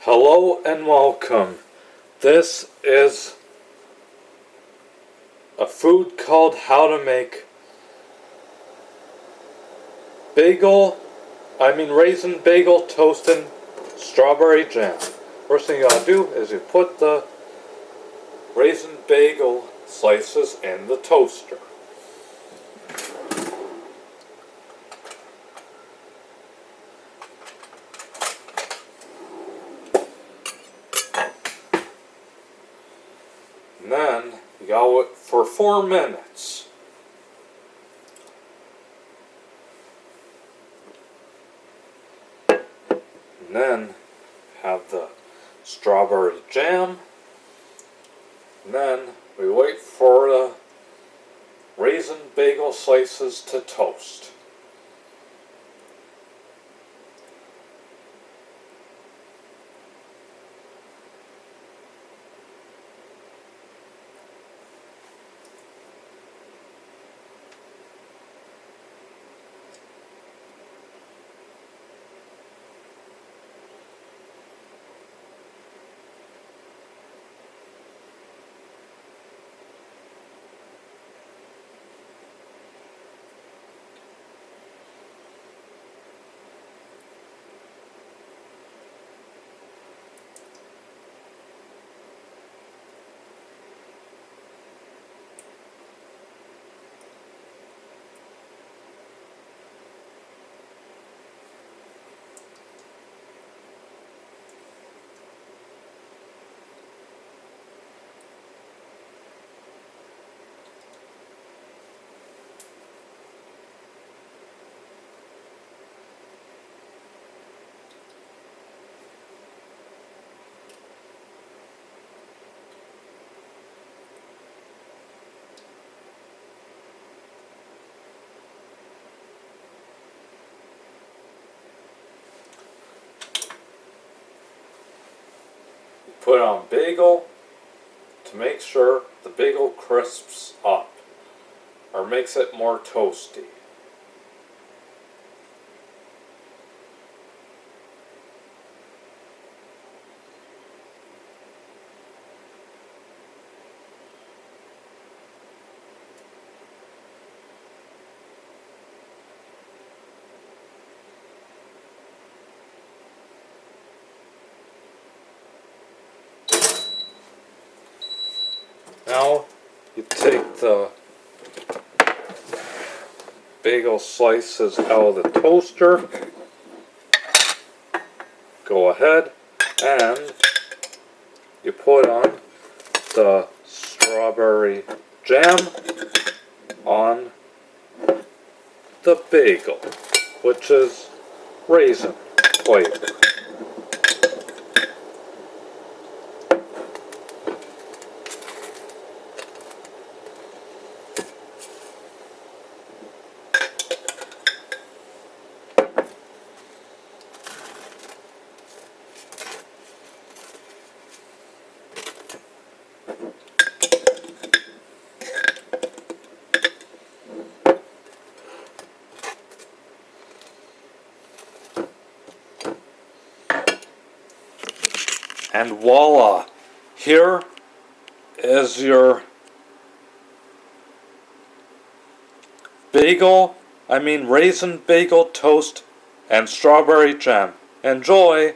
Hello and welcome. This is a food called how to make raisin bagel toast and strawberry jam. First thing you gotta do is you put the raisin bagel slices in the toaster. And then you gotta wait for 4 minutes. And then have the strawberry jam. And then we wait for the raisin bagel slices to toast. Put on bagel to make sure the bagel crisps up or makes it more toasty. Now you take the bagel slices out of the toaster. Go ahead and you put on the strawberry jam on the bagel, which is raisin flavor. And voila, here is your raisin bagel toast and strawberry jam. Enjoy!